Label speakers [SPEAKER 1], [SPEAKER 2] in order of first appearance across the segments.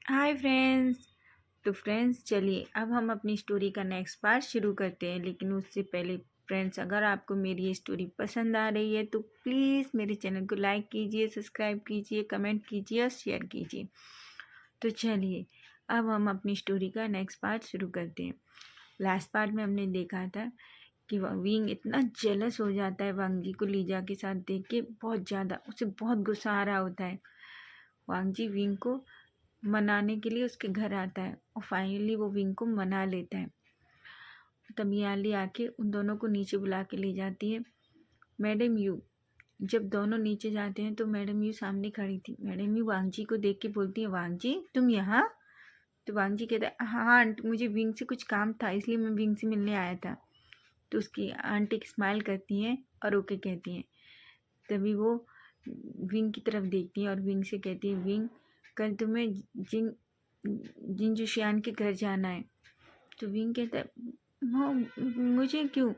[SPEAKER 1] Hi friends. तो friends चलिए अब हम अपनी स्टोरी का नेक्स्ट पार्ट शुरू करते हैं, लेकिन उससे पहले फ्रेंड्स अगर आपको मेरी ये स्टोरी पसंद आ रही है तो प्लीज़ मेरे चैनल को लाइक कीजिए, सब्सक्राइब कीजिए, कमेंट कीजिए और शेयर कीजिए। तो चलिए अब हम अपनी स्टोरी का नेक्स्ट पार्ट शुरू करते हैं। लास्ट पार्ट में हमने देखा था कि विंग इतना जेलस हो जाता है वांग जी को लीजा के साथ देख के, बहुत ज़्यादा उसे बहुत गुस्सा आ रहा होता है। वांग जी विंग को मनाने के लिए उसके घर आता है और फाइनली वो विंग को मना लेता है। तब याली आके उन दोनों को नीचे बुला के ले जाती है। मैडम यू जब दोनों नीचे जाते हैं तो मैडम यू सामने खड़ी थी। मैडम यू वांग जी को देख के बोलती है, वांग जी तुम यहाँ? तो वांग जी कहता है, हाँ आंट, मुझे विंग से कुछ काम था इसलिए मैं विंग से मिलने आया था। तो उसकी आंट एक स्माइल करती हैं और ओके कहती हैं। तभी वो विंग की तरफ देखती है और विंग से कहती है, विंग कल तुम्हें जिन जिनजुशियान के घर जाना है। तो विंग कहता है, मॉम मुझे क्यों?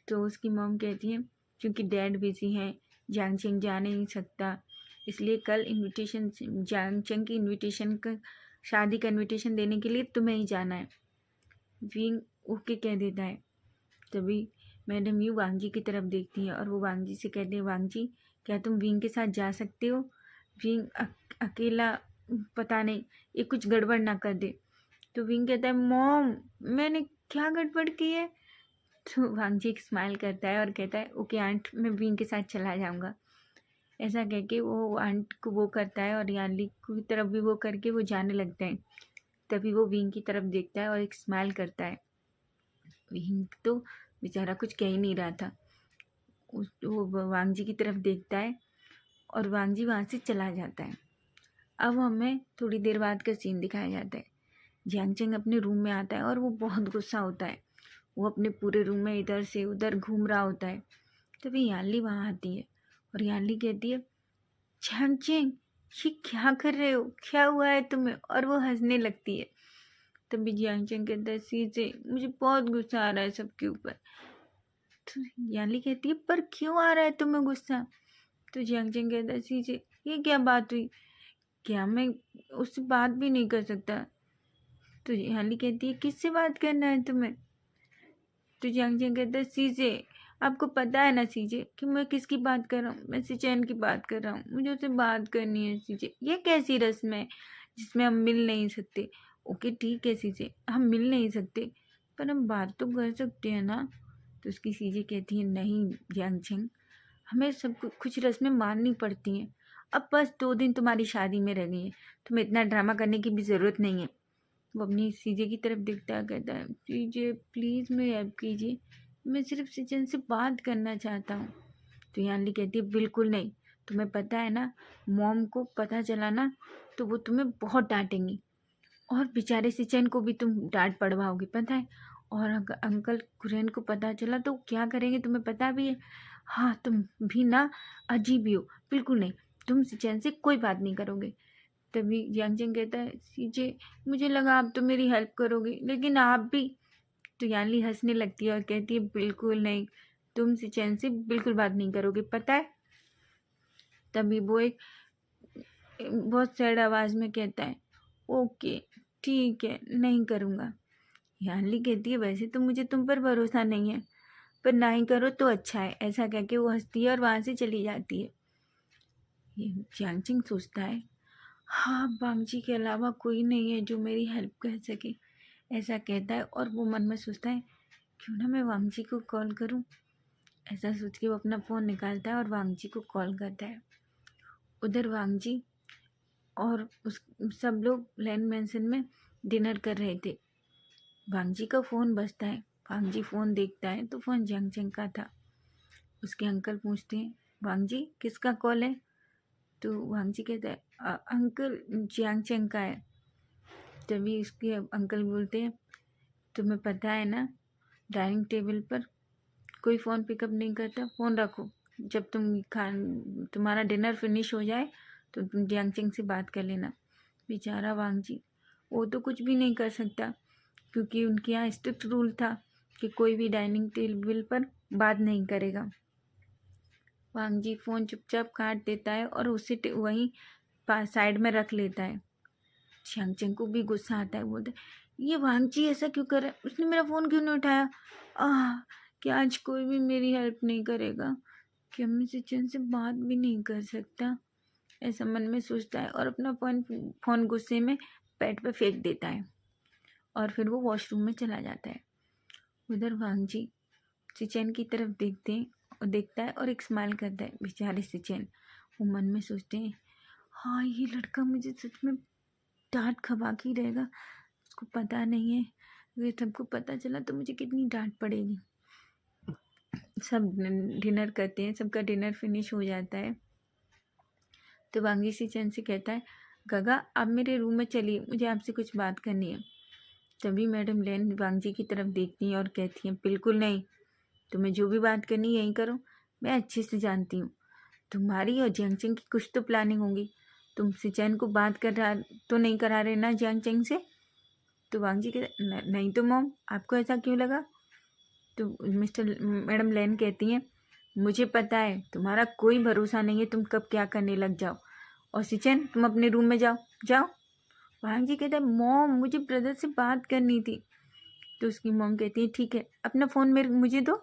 [SPEAKER 1] तो उसकी मॉम कहती है, क्योंकि डैड बिजी हैं, जांगचेंग जा नहीं सकता, इसलिए कल इनविटेशन जांगचेंग की इनविटेशन का शादी का इनविटेशन देने के लिए तुम्हें ही जाना है। विंग ओके कह देता है। तभी मैडम यू वांग जी की तरफ देखती है और वो वांग जी से कहते हैं, वांग जी क्या तुम विंग के साथ जा सकते हो? विंग अकेला पता नहीं ये कुछ गड़बड़ ना कर दे। तो विंग कहता है, मॉम मैंने क्या गड़बड़ की है? तो वांग जी एक स्माइल करता है और कहता है, ओके आंट मैं विंग के साथ चला जाऊँगा। ऐसा कह के वो आंट को वो करता है और यानली की तरफ भी वो करके वो जाने लगता है। तभी वो विंग की तरफ देखता है और एक स्माइल करता है। विंग तो बेचारा कुछ कह ही नहीं रहा था। वो वांग जी की तरफ देखता है और वांग जी वहाँ से चला जाता है। अब हमें थोड़ी देर बाद का सीन दिखाया जाता है। जियांगचेंग अपने रूम में आता है और वो बहुत गुस्सा होता है। वो अपने पूरे रूम में इधर से उधर घूम रहा होता है। तभी यानली वहाँ आती है और यानली कहती है, जियांगचेंग ये क्या कर रहे हो, क्या हुआ है तुम्हें? और वो हंसने लगती है। तभी जियांगचेंग कहता है, सीजे मुझे बहुत गुस्सा आ रहा है सबके ऊपर। तो यानली कहती है, पर क्यों आ रहा है तुम्हें गुस्सा? तो जियांगचेंग कहता है, सीजे ये क्या बात हुई? क्या मैं उससे बात भी नहीं कर सकता? तो यानली कहती है, किससे बात करना है तुम्हें? तो जियांगचेंग कहता है, सीजे आपको पता है ना सीजे कि मैं किसकी बात कर रहा हूँ? मैं सिचैन की बात कर रहा हूँ, मुझे उससे बात करनी है सीजे। ये कैसी रस्म है जिसमें हम मिल नहीं सकते? ओके ठीक है सीजे, हम मिल नहीं सकते पर हम बात तो कर सकते हैं ना। तो उसकी सीजे कहती है, नहीं जियांगचेंग, हमें सब कुछ रस्में माननी पड़ती हैं। अब बस 2 दिन तुम्हारी शादी में रह गई है, तुम्हें इतना ड्रामा करने की भी ज़रूरत नहीं है। वो अपनी सीजे की तरफ देखता है, कहता है, सीजे प्लीज़ मेरी हेल्प कीजिए, मैं सिर्फ सिचन से बात करना चाहता हूँ। तो यानली कहती है, बिल्कुल नहीं, तुम्हें पता है ना मॉम को पता चला ना तो वो तुम्हें बहुत डांटेंगी और बेचारे सिचन को भी तुम डांट पड़वाओगे पता है। और अंकल कुरेन को पता चला तो क्या करेंगे तुम्हें पता भी है। हाँ तुम भी ना अजीब ही हो, बिल्कुल नहीं, तुम सिचन से कोई बात नहीं करोगे। तभी यांगचेंग कहता है, सीजे मुझे लगा आप तो मेरी हेल्प करोगे, लेकिन आप भी। तो यानली हंसने लगती है और कहती है, बिल्कुल नहीं, तुम सिचन से बिल्कुल बात नहीं करोगे पता है। तभी वो एक बहुत सैड आवाज़ में कहता है, ओके ठीक है नहीं करूँगा। यानली कहती है, वैसे तो मुझे तुम पर भरोसा नहीं है पर ना ही करो तो अच्छा है। ऐसा कह के वो हंसती है और वहाँ से चली जाती है। ये यांगचेंग सोचता है, हाँ बांगजी के अलावा कोई नहीं है जो मेरी हेल्प कर सके। ऐसा कहता है और वो मन में सोचता है, क्यों ना मैं वांगजी को कॉल करूं। ऐसा सोच के वो अपना फ़ोन निकालता है और वांगजी को कॉल करता है। उधर वांगजी और उस सब लोग लैंड मैंसन में डिनर कर रहे थे। वांगजी का फ़ोन बजता है। वांगजी फ़ोन देखता है तो फ़ोन जियांगचेंग का था। उसके अंकल पूछते हैं, वांगजी किसका कॉल है? तो वांगजी कहता है, अंकल जियांगचेंग का है। तभी उसके अंकल बोलते हैं, तुम्हें पता है ना डाइनिंग टेबल पर कोई फ़ोन पिकअप नहीं करता, फ़ोन रखो, जब तुम्हारा डिनर फिनिश हो जाए तो तुम जियांगचेंग से बात कर लेना। बेचारा वांगजी वो तो कुछ भी नहीं कर सकता क्योंकि उनके यहाँ स्ट्रिक्ट रूल था कि कोई भी डाइनिंग टेबल पर बात नहीं करेगा। वांगजी फ़ोन चुपचाप काट देता है और उसे वहीं साइड में रख लेता है। च्यां को भी गुस्सा आता है, बोलता है ये वांगची ऐसा क्यों कर रहा है, उसने मेरा फ़ोन क्यों नहीं उठाया। क्या आज कोई भी मेरी हेल्प नहीं करेगा, क्या मैं सिचन से बात भी नहीं कर सकता, ऐसा मन में सोचता है और अपना फ़ोन गुस्से में बेड पे फेंक देता है और फिर वो वॉशरूम में चला जाता है। उधर वांगजी सिचन की तरफ देखता है और एक स्माइल करता है। बेचारे सिचन वो मन में सोचते हैं, हाँ ये लड़का मुझे सच में डांट खवा के ही रहेगा, उसको पता नहीं है, अगर सबको पता चला तो मुझे कितनी डांट पड़ेगी। सब डिनर करते हैं, सबका डिनर फिनिश हो जाता है तो वांगी सिचन से कहता है, गगा आप मेरे रूम में चलिए, मुझे आपसे कुछ बात करनी है। तभी मैडम लेन वांगजी की तरफ देखती हैं और कहती हैं, बिल्कुल नहीं, तुम्हें जो भी बात करनी है यहीं करो, मैं अच्छे से जानती हूँ तुम्हारी और जियांगचेंग की कुछ तो प्लानिंग होगी, तुम सिचन को बात तो नहीं करा रहे ना जियांगचेंग से। तो वांगजी कहते नहीं तो मॉम, आपको ऐसा क्यों लगा। तो मैडम लेन कहती हैं, मुझे पता है तुम्हारा कोई भरोसा नहीं है, तुम कब क्या करने लग जाओ, और सिचन तुम अपने रूम में जाओ जाओ। वांगजी कहता है, मॉम मुझे ब्रदर से बात करनी थी। तो उसकी मॉम कहती है, ठीक है अपना फ़ोन मुझे दो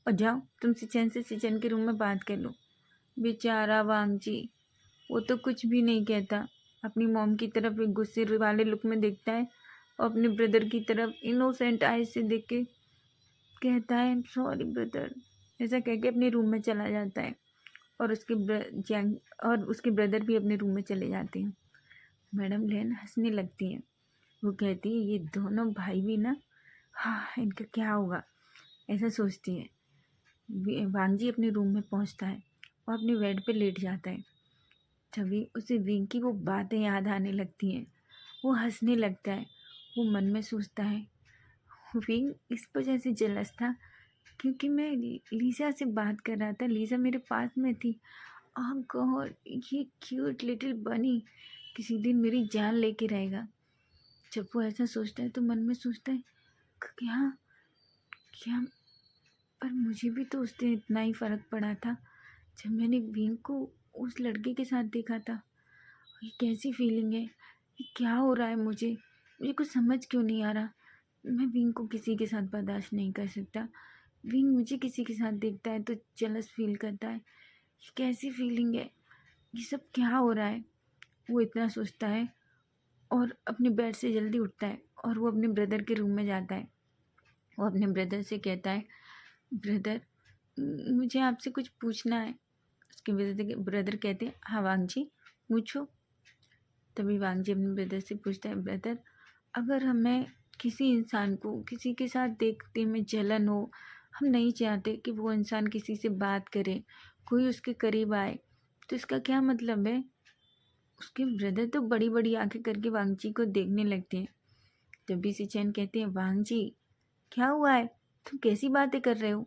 [SPEAKER 1] और जाओ तुम सिचन के रूम में बात कर लो। बेचारा वांगजी वो तो कुछ भी नहीं कहता, अपनी मॉम की तरफ एक गुस्से वाले लुक में देखता है और अपने ब्रदर की तरफ इनोसेंट आइज से देख के कहता है, सॉरी ब्रदर, ऐसा कह के अपने रूम में चला जाता है और उसके ब्रदर भी अपने रूम में चले जाते हैं। मैडम लेन हंसने लगती हैं, वो कहती है, ये दोनों भाई भी ना, हाँ इनका क्या होगा, ऐसा सोचती है। वांगजी अपने रूम में पहुंचता है और अपने बेड पे लेट जाता है। तभी उसे विंग की वो बातें याद आने लगती हैं, वो हंसने लगता है। वो मन में सोचता है, विंग इस वजह से जेलस था क्योंकि मैं लीज़ा से बात कर रहा था, लीज़ा मेरे पास में थी। गॉड ये क्यूट लिटिल बनी किसी दिन मेरी जान लेके रहेगा। जब वो ऐसा सोचता है तो मन में सोचता है, क्या क्या पर मुझे भी तो उस दिन इतना ही फ़र्क पड़ा था जब मैंने विंग को उस लड़के के साथ देखा था। ये कैसी फीलिंग है, ये क्या हो रहा है, मुझे कुछ समझ क्यों नहीं आ रहा। मैं विंग को किसी के साथ बर्दाश्त नहीं कर सकता, विंग मुझे किसी के साथ देखता है तो जेलस फील करता है। ये कैसी फीलिंग है, ये सब क्या हो रहा है। वो इतना सोचता है और अपने बेड से जल्दी उठता है और वो अपने ब्रदर के रूम में जाता है। वो अपने ब्रदर से कहता है, ब्रदर मुझे आपसे कुछ पूछना है। उसके ब्रदर कहते हैं, हाँ वांगजी पूछो। तभी वांगजी अपने ब्रदर से पूछता है, ब्रदर अगर हमें किसी इंसान को किसी के साथ देखते में जलन हो, हम नहीं चाहते कि वो इंसान किसी से बात करे, कोई उसके करीब आए, तो इसका क्या मतलब है। उसके ब्रदर तो बड़ी बड़ी आंखें करके वांगजी को देखने लगते हैं। तभी सिचन कहते हैं, वांगजी क्या हुआ है, तुम कैसी बातें कर रहे हो।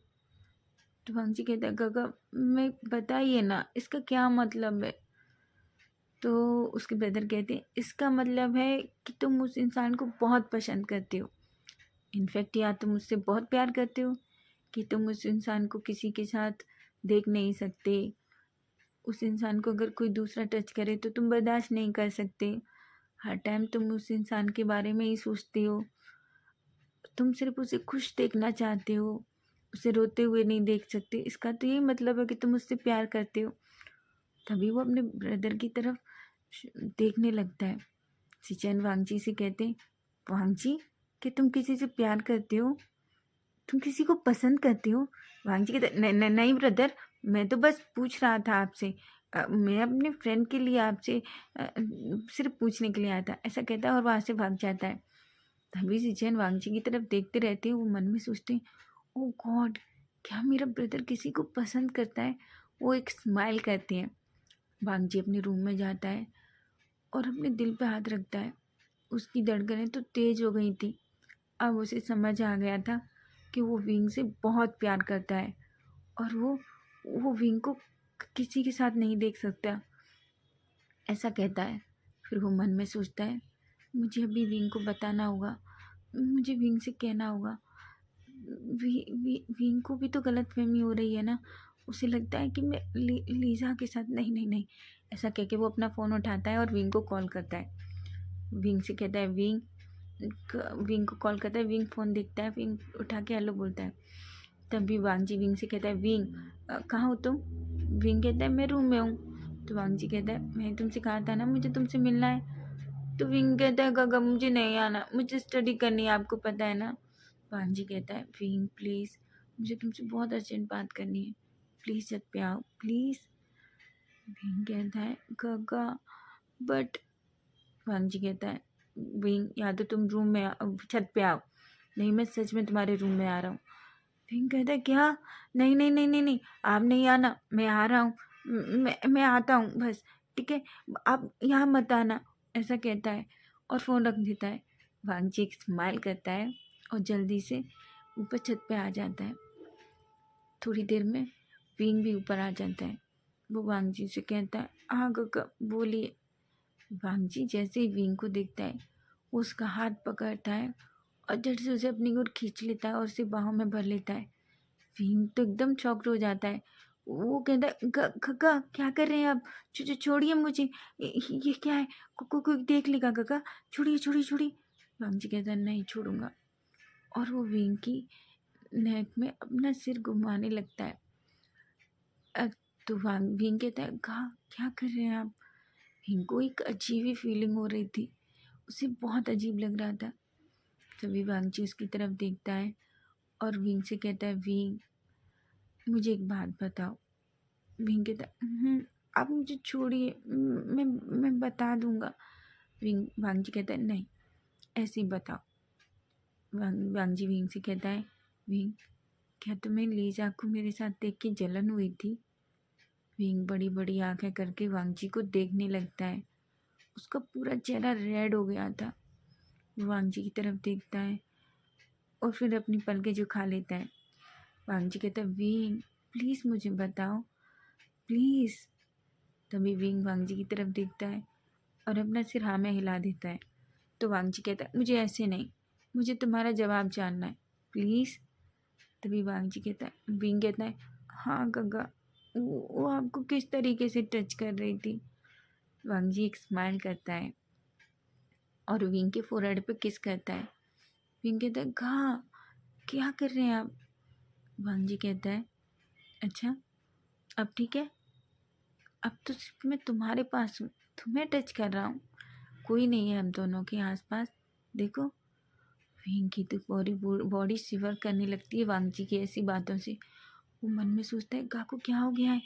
[SPEAKER 1] तो वांगजी कहता है, गगा मैं बताइए ना इसका क्या मतलब है। तो उसके ब्रदर कहते हैं, इसका मतलब है कि तुम उस इंसान को बहुत पसंद करते हो, इनफैक्ट या तुम उससे बहुत प्यार करते हो कि तुम उस इंसान को किसी के साथ देख नहीं सकते। उस इंसान को अगर कोई दूसरा टच करे तो तुम बर्दाश्त नहीं कर सकते, हर टाइम तुम उस इंसान के बारे में ही सोचते हो, तुम सिर्फ उसे खुश देखना चाहते हो, उसे रोते हुए नहीं देख सकते। इसका तो यही मतलब है कि तुम उससे प्यार करते हो। तभी वो अपने ब्रदर की तरफ देखने लगता है। सिचन वांगजी से कहते हैं, वांगजी कि तुम किसी से प्यार करते हो, तुम किसी को पसंद करते हो। वांगजी कहते नहीं ब्रदर, मैं तो बस पूछ रहा था आपसे, मैं अपने फ्रेंड के लिए आपसे सिर्फ पूछने के लिए आया था, ऐसा कहता है और वहाँ से भाग जाता है। तभी सिचन वांगजी की तरफ देखते रहते हैं। वो मन में सोचते हैं, ओ गॉड क्या मेरा ब्रदर किसी को पसंद करता है। वो एक स्माइल करते हैं। वांगजी अपने रूम में जाता है और अपने दिल पे हाथ रखता है। उसकी धड़कनें तो तेज़ हो गई थी। अब उसे समझ आ गया था कि वो विंग से बहुत प्यार करता है और वो विंग को किसी के साथ नहीं देख सकता, ऐसा कहता है। फिर वो मन में सोचता है, मुझे अभी विंग को बताना होगा, मुझे विंग से कहना होगा। विंग को भी तो गलतफहमी हो रही है ना, उसे लगता है कि मैं लीज़ा के साथ नहीं नहीं नहीं, ऐसा कह के वो अपना फ़ोन उठाता है और विंग को कॉल करता है। विंग से कहता है विंग, विंग को कॉल करता है। विंग फ़ोन देखता है, विंग उठा के हेलो बोलता है। तभी वांग जी विंग से कहता है विंग कहाँ हो तुम? विंग कहता है मैं रूम में हूँ। तो वांग जी कहता है मैंने तुमसे कहा था ना मुझे तुमसे मिलना है। तो विंग कहता है गगा मुझे नहीं आना, मुझे स्टडी करनी है, आपको पता है ना। वांग जी कहता है विंग प्लीज़ मुझे तुमसे बहुत अर्जेंट बात करनी है, प्लीज़ छत पे आओ प्लीज़। विंग कहता है गगा बट, वांग जी कहता है विंग या तो तुम रूम में छत पे आओ, नहीं मैं सच में तुम्हारे रूम में आ रहा हूँ। विंग कहता है क्या? नहीं नहीं नहीं नहीं नहीं, आप नहीं आना, मैं आ रहा हूँ, मैं आता हूँ बस, ठीक है, आप यहाँ मत आना, ऐसा कहता है और फ़ोन रख देता है। वांग जी एक स्माइल करता है और जल्दी से ऊपर छत पे आ जाता है। थोड़ी देर में विंग भी ऊपर आ जाता है। वो वांग जी से कहता है हाँ गगा बोलिए। वांग जी जैसे ही विंग को देखता है वो उसका हाथ पकड़ता है और झट से उसे अपनी ओर खींच लेता है और उसे बाहों में भर लेता है। विंग तो एकदम शॉक्ड हो जाता है। वो कहता है गगा क्या कर रहे हैं आप? छोड़िए मुझे, ये क्या है? कोई देख लेगा गगा, छोड़िए छोड़िए छोड़िए। वांग जी कहता है नहीं छोड़ूंगा और वो विंग की नेक में अपना सिर घुमाने लगता है। अ, तो विंग कहता है कहा क्या कर रहे हैं आप? विंग को एक अजीब ही फीलिंग हो रही थी, उसे बहुत अजीब लग रहा था। तभी वांग जी उसकी तरफ देखता है और विंग से कहता है विंग मुझे एक बात बताओ। विंग कहता है आप मुझे छोड़िए, मैं बता दूंगा। वांग जी कहता है नहीं ऐसे ही बताओ। वांग जी विंग से कहता है विंग क्या तुम्हें लीजा को मेरे साथ देख के जलन हुई थी? विंग बड़ी बड़ी आंखें करके वांग जी को देखने लगता है। उसका पूरा चेहरा रेड हो गया था। वांग जी की तरफ देखता है और फिर अपनी पलकें झुका लेता है। वांग जी कहता है विंग प्लीज़ मुझे बताओ प्लीज़। तभी विंग वांग जी की तरफ देखता है और अपना सिर हाँ में हिला देता है। तो वांग जी कहता है मुझे ऐसे नहीं, मुझे तुम्हारा जवाब जानना है प्लीज़। तभी वांग जी कहता है विंग कहता है हाँ गगा वो आपको किस तरीके से टच कर रही थी? वांग जी एक स्माइल करता है और विंग के फोरहेड पे किस करता है। विंग कहता है कहाँ, क्या कर रहे हैं आप? वांग जी कहता है अच्छा अब ठीक है, अब तो सिर्फ मैं तुम्हारे पास हूँ, तुम्हें टच कर रहा हूँ, कोई नहीं है हम दोनों के आसपास, देखो। विंग की तो पूरी बॉडी शिवर करने लगती है वांग जी की ऐसी बातों से। वो मन में सोचता है गाको क्या हो गया है,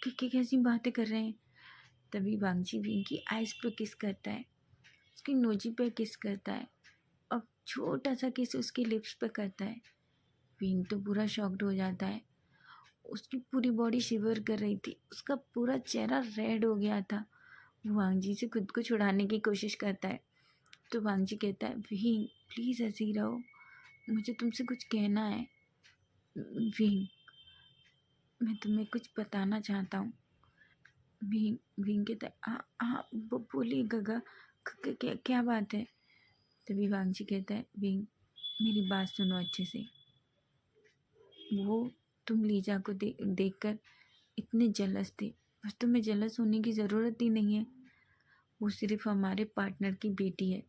[SPEAKER 1] कैसी बातें कर रहे हैं। तभी वांग जी विंग की आइज़ पे किस करता है, उसकी नोजी पे किस करता है और छोटा सा किस उसकी लिप्स पे करता है। विंग तो पूरा शॉक्ड हो जाता है, उसकी पूरी बॉडी शिवर कर रही थी, उसका पूरा चेहरा रेड हो गया था। वो वांग जी से खुद को छुड़ाने की कोशिश करता है। तो वांग जी कहता है विंग प्लीज़ हंसी रहो, मुझे तुमसे कुछ कहना है। विंग मैं तुम्हें कुछ बताना चाहता हूँ। विंग विंग कहता है हाँ हाँ बोलिए गगा, क्या बात है? तभी वांग जी कहता है विंग मेरी बात सुनो अच्छे से। वो तुम लीजा को देखकर इतने जलस थे, बस तुम्हें जलस होने की ज़रूरत ही नहीं है। वो सिर्फ हमारे पार्टनर की बेटी है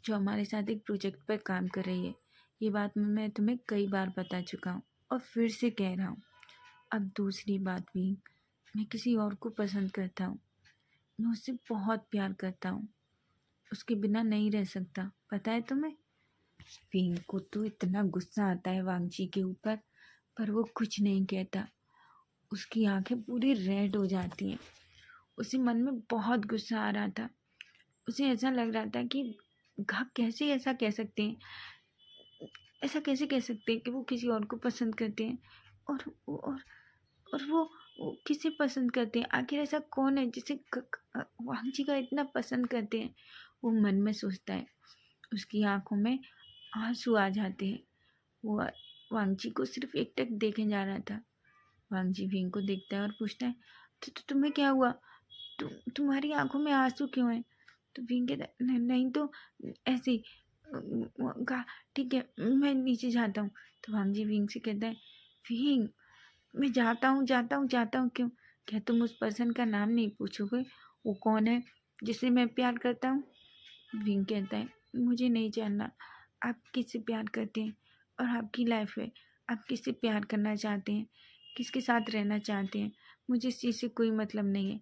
[SPEAKER 1] जो हमारे साथ एक प्रोजेक्ट पर काम कर रही है। ये बात मैं तुम्हें कई बार बता चुका हूँ और फिर से कह रहा हूँ। अब दूसरी बात भी, मैं किसी और को पसंद करता हूँ, मैं उससे बहुत प्यार करता हूँ, उसके बिना नहीं रह सकता, पता है तुम्हें। विंग को तो इतना गुस्सा आता है वांग जी के ऊपर, पर वो कुछ नहीं कहता। उसकी आंखें पूरी रेड हो जाती हैं। उसे मन में बहुत गुस्सा आ रहा था। उसे ऐसा लग रहा था कि कैसे ऐसा कह सकते हैं, ऐसा कैसे कह सकते हैं कि वो किसी और को पसंद करते हैं, और वो किसे पसंद करते हैं? आखिर ऐसा कौन है जिसे वांग जी का इतना पसंद करते हैं? वो मन में सोचता है। उसकी आंखों में आंसू आ जाते हैं। वो वांग जी को सिर्फ एकटक देखे जा रहा था। वांग जी विंग को देखता है और पूछता है तुम्हें क्या हुआ, तुम्हारी आंखों में आंसू क्यों हैं? तो विंग कहता है नहीं तो ऐसे ही, कहा ठीक है मैं नीचे जाता हूँ। तो वांग जी विंग से कहता है विंग मैं जाता हूँ क्यों? क्या तुम उस पर्सन का नाम नहीं पूछोगे? वो कौन है जिससे मैं प्यार करता हूँ? विंग कहता है मुझे नहीं जानना आप किससे प्यार करते हैं और आपकी लाइफ है, आप किससे प्यार करना चाहते हैं, किसके साथ रहना चाहते हैं, मुझे इस चीज़ से कोई मतलब नहीं है।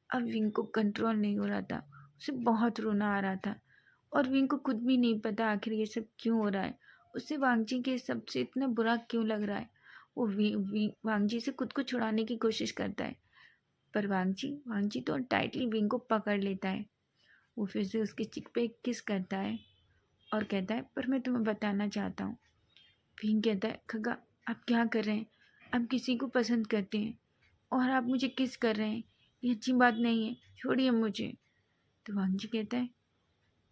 [SPEAKER 1] अब विंग को कंट्रोल नहीं हो रहा था, उसे बहुत रोना आ रहा था और विंग को खुद भी नहीं पता आखिर ये सब क्यों हो रहा है, उसे वांगजी के सबसे इतना बुरा क्यों लग रहा है। वो वांगजी से खुद को छुड़ाने की कोशिश करता है, पर वांगजी तो टाइटली विंग को पकड़ लेता है। वो फिर से उसके चिक पे किस करता है और कहता है पर मैं तुम्हें बताना चाहता हूँ। विंग कहता है खगा आप क्या कर रहे हैं, आप किसी को पसंद करते हैं और आप मुझे किस कर रहे हैं, ये अच्छी बात नहीं है, छोड़िए मुझे। तो वांगजी कहता है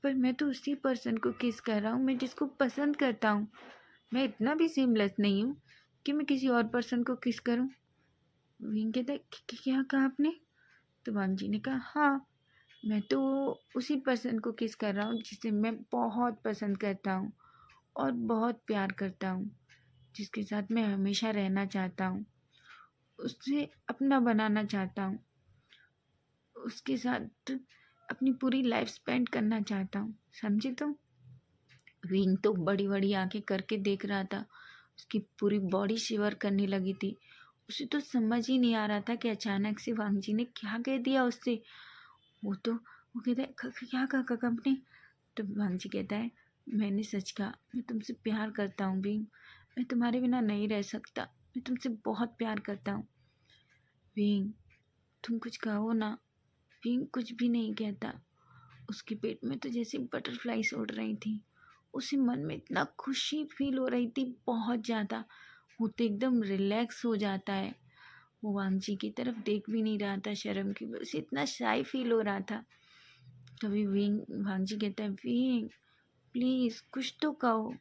[SPEAKER 1] पर मैं तो उसी पर्सन को किस कर रहा हूँ मैं जिसको पसंद करता हूँ, मैं इतना भी सीमलेस नहीं हूँ कि मैं किसी और पर्सन को किस करूँ। विंग कहता है क्या कहा आपने। तो वांगजी ने कहा हाँ, मैं तो उसी पर्सन को किस कर रहा हूँ जिसे मैं बहुत पसंद करता हूँ और बहुत प्यार करता हूँ, जिसके साथ मैं हमेशा रहना चाहता हूँ, उससे अपना बनाना चाहता हूँ, उसके साथ अपनी पूरी लाइफ स्पेंड करना चाहता हूँ, समझे तुम। विंग तो बड़ी बड़ी आंखें करके देख रहा था, उसकी पूरी बॉडी शिवर करने लगी थी। उसे तो समझ ही नहीं आ रहा था कि अचानक से वांगजी ने क्या कह दिया उससे। वो कहता है क्या कहा काका आपने। तो वांगजी कहता है मैंने सच कहा, मैं तुमसे प्यार करता हूँ विंग, मैं तुम्हारे बिना नहीं रह सकता, मैं तुमसे बहुत प्यार करता हूँ। विंग तुम कुछ कहो ना। विंग कुछ भी नहीं कहता। उसके पेट में तो जैसे बटरफ्लाइज उड़ रही थी, उसे मन में इतना खुशी फील हो रही थी बहुत ज़्यादा, वो तो एकदम रिलैक्स हो जाता है। वो वांगजी की तरफ देख भी नहीं रहा था शर्म की वजह से, इतना शाय फील हो रहा था। तभी वांगजी कहता है विंग प्लीज़ कुछ तो कहो।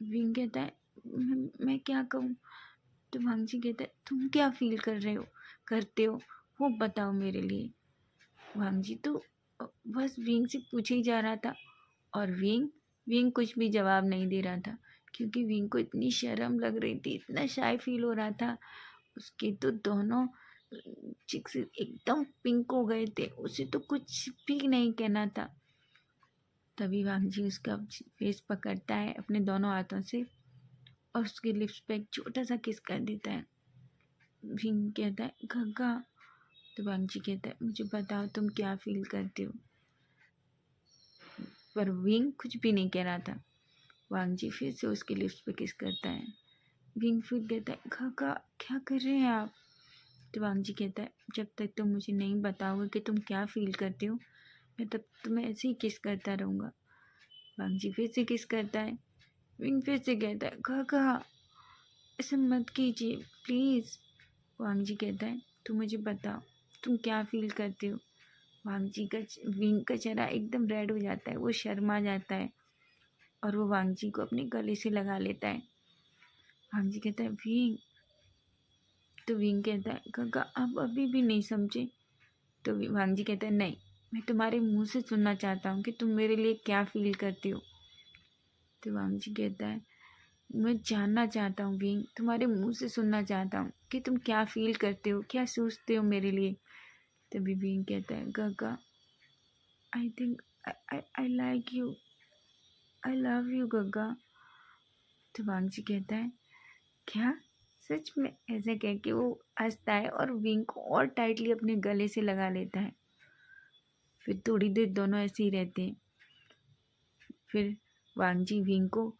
[SPEAKER 1] विंग कहता है मैं क्या कहूँ। तो वांगजी कहता है तुम क्या फील कर रहे हो करते हो वो बताओ मेरे लिए। वांगजी तो बस विंग से पूछे ही जा रहा था और विंग विंग कुछ भी जवाब नहीं दे रहा था, क्योंकि विंग को इतनी शर्म लग रही थी, इतना शाय फील हो रहा था। उसके तो दोनों चिक्स एकदम पिंक हो गए थे, उसे तो कुछ भी नहीं कहना था। तभी वांगजी उसका फेस पकड़ता है अपने दोनों हाथों से और उसके लिप्स पे एक छोटा सा किस कर देता है। विंग कहता है गग्गा। तो वांगजी कहता है मुझे बताओ तुम क्या फील करते हो। पर विंग कुछ भी नहीं कह रहा था। वांगजी फिर से उसके लिप्स पे किस करता है। विंग फिर कहता है गग्गा क्या कर रहे हैं आप। तो वांगजी कहता है जब तक तुम मुझे नहीं बताओगे कि तुम क्या फील करते हो, मैं तब तुम्हें ऐसे ही किस करता रहूँगा। वांगजी फिर से किस करता है। विंग फिर से कहता है गग्गा ऐसा मत कीजिए प्लीज़। वांगजी कहता है तुम मुझे बताओ तुम क्या फील करते हो। वांगजी का विंग का चेहरा एकदम रेड हो जाता है, वो शर्मा जाता है और वो वांगजी को अपने गले से लगा लेता है। वांगजी कहता है विंग। तो विंग कहता है गग्गा आप अभी भी नहीं समझे। तो वांगजी कहता है नहीं, मैं तुम्हारे मुंह से सुनना चाहता हूँ कि तुम मेरे लिए क्या फील करते हो। तो वांगजी कहता है मैं जानना चाहता हूँ विंग, तुम्हारे मुंह से सुनना चाहता हूँ कि तुम क्या फील करते हो, क्या सोचते हो मेरे लिए। तभी विंग कहता है Gagga I think I like you, I love you Gagga. तो वांगजी कहता है क्या सच में। ऐसा कह के वो हंसता है और विंग को और टाइटली अपने गले से लगा लेता है। फिर थोड़ी देर दोनों ऐसे ही रहते हैं। फिर वांगजी विंग को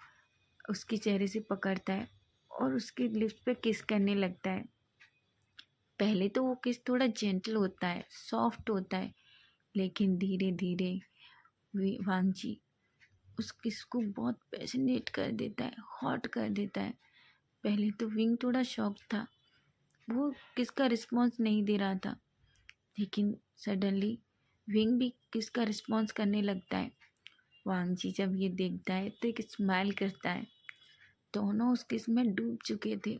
[SPEAKER 1] उसके चेहरे से पकड़ता है और उसके लिप्स पे किस करने लगता है। पहले तो वो किस थोड़ा जेंटल होता है, सॉफ्ट होता है, लेकिन धीरे धीरे वांगजी उस किस को बहुत पैशनेट कर देता है, हॉट कर देता है। पहले तो विंग थोड़ा शॉक था, वो किसका रिस्पॉन्स नहीं दे रहा था, लेकिन सडनली विंग भी किसका रिस्पॉन्स करने लगता है। वांगजी जब ये देखता है तो एक स्माइल करता है। दोनों उस किस में डूब चुके थे,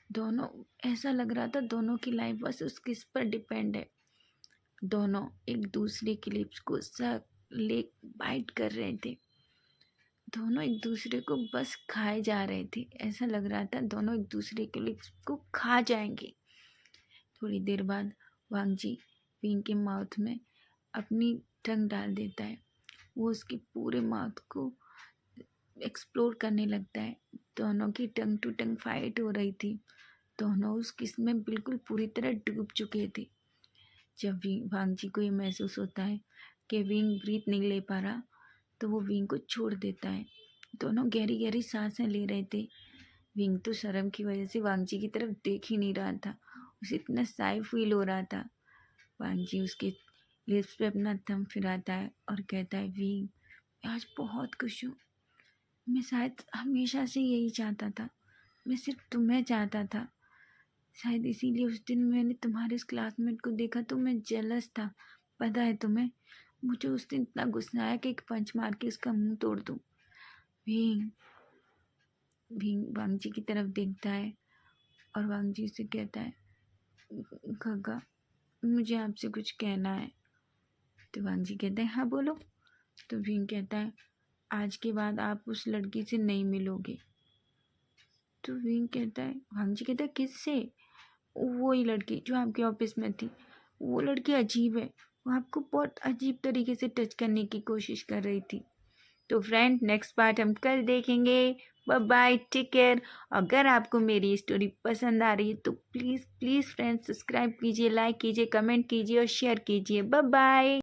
[SPEAKER 1] दोनों ऐसा लग रहा था दोनों की लाइफ बस उस किस पर डिपेंड है। दोनों एक दूसरे के लिप्स को सक ले बाइट कर रहे थे, दोनों एक दूसरे को बस खाए जा रहे थे। ऐसा लग रहा था दोनों एक दूसरे के लिप्स को खा जाएंगे। थोड़ी देर बाद वांगजी विंग के माउथ में अपनी टंग डाल देता है वो उसकी पूरे माउथ को एक्सप्लोर करने लगता है। दोनों की टंग टू टंग फाइट हो रही थी। दोनों उस किस में बिल्कुल पूरी तरह डूब चुके थे। जब वांगजी को ये महसूस होता है कि विंग ब्रीथ नहीं ले पा रहा, तो वो विंग को छोड़ देता है। दोनों गहरी गहरी सांसें ले रहे थे। विंग तो शर्म की वजह से वांगजी की तरफ देख ही नहीं रहा था। उसे इतना शाय फील हो रहा था। वांगजी उसके लिप्स पे अपना थंब फिराता है और कहता है, विंग मैं आज बहुत खुश हूँ। मैं शायद हमेशा से यही चाहता था। मैं सिर्फ तुम्हें चाहता था। शायद इसीलिए उस दिन मैंने तुम्हारे इस क्लासमेट को देखा तो मैं जेलस था। पता है तुम्हें, मुझे उस दिन इतना गुस्सा आया कि एक पंच मार के उसका मुंह तोड़ दूँ। विंग विंग वांगजी की तरफ देखता है और वांगजी से कहता है, खगा मुझे आपसे कुछ कहना है। तो वांगजी कहता है, हाँ बोलो। तो विंग कहता है, आज के बाद आप उस लड़की से नहीं मिलोगे। तो विंग कहता है, वांगजी कहता है, किससे? वही लड़की जो आपके ऑफिस में थी। वो लड़की अजीब है। वो आपको बहुत अजीब तरीके से टच करने की कोशिश कर रही थी। तो फ्रेंड, नेक्स्ट पार्ट हम कल देखेंगे। Bye bye, take care. अगर आपको मेरी स्टोरी पसंद आ रही है तो प्लीज़ प्लीज़ फ्रेंड्स सब्सक्राइब कीजिए, लाइक कीजिए, कमेंट कीजिए और शेयर कीजिए। Bye bye.